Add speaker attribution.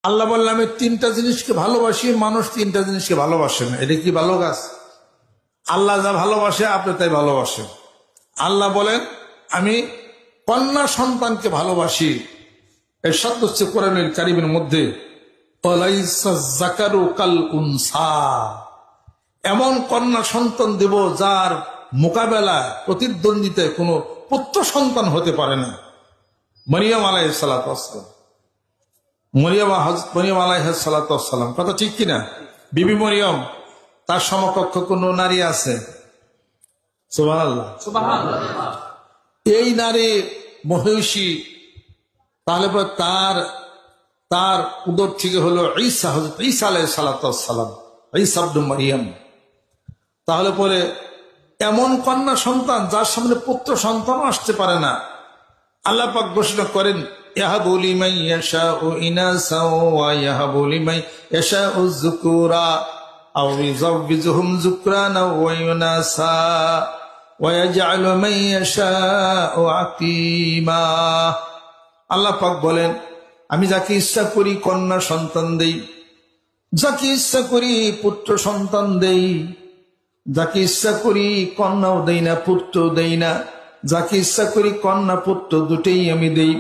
Speaker 1: আল্লাহ বললাম আমি তিনটা জিনিসকে ভালোবাসি, মানুষ তিনটা জিনিসকে ভালোবাসে না। এটা কি ভালো কাজ? আল্লাহ যা ভালোবাসে আপনি তাই ভালোবাসেন। আল্লাহ বলেন আমি কন্যা সন্তানকে ভালোবাসি। এর শব্দ হচ্ছে কোরআনের কারিমের মধ্যে ওয়ালাইসা যাকারু কাল উনসা, এমন কন্যা সন্তান দেব যার মোকাবেলা প্রতিদ্বন্দ্বিতায় কোনো পুত্র সন্তান হতে পারে না। মরিয়ম আলাইহিস সালাতু ওয়াস সালাম, মরিয়ম আলাইহিস সালাতু ওয়াস সালাম, কথা ঠিক কিনা? বিবি মরিয়ম, তার সমকক্ষ কোন নারী আছে? সুবহানাল্লাহ, সুবহানাল্লাহ। এই নারী মহিষী, তাহলে পরে তার উদর থেকে হলো ঈসা, হযরত ঈসা আলাইহিস সালাতু ওয়াস সালাম, ঈসা ইবনে মারইয়াম। তাহলে পরে এমন কন্যা সন্তান যার সামনে পুত্র সন্তান আসতে পারে না। আল্লাহ পাক ঘোষণা করেন ইয়াহাবু লিমান ইয়াশাউ ইনাসা ওয়া ইয়াহাবু লিমান ইয়াশাউ যুকুরা আও ইউযাওবিজুহুম যুকরানা ওয়া ইনাসা ওয়া ইয়াজআলু মান ইয়াশাউ আকীমা। আল্লাহ পাক বলেন আমি যাকে ইচ্ছা করি কন্যা সন্তান দেই, যাকে ইচ্ছা করি পুত্র সন্তান দেই, যাকে ইচ্ছা করি কন্যাও দেই না পুত্র দেই না, যাকে ইচ্ছা করি কন্যা পুত্র দুটেই আমি দেই।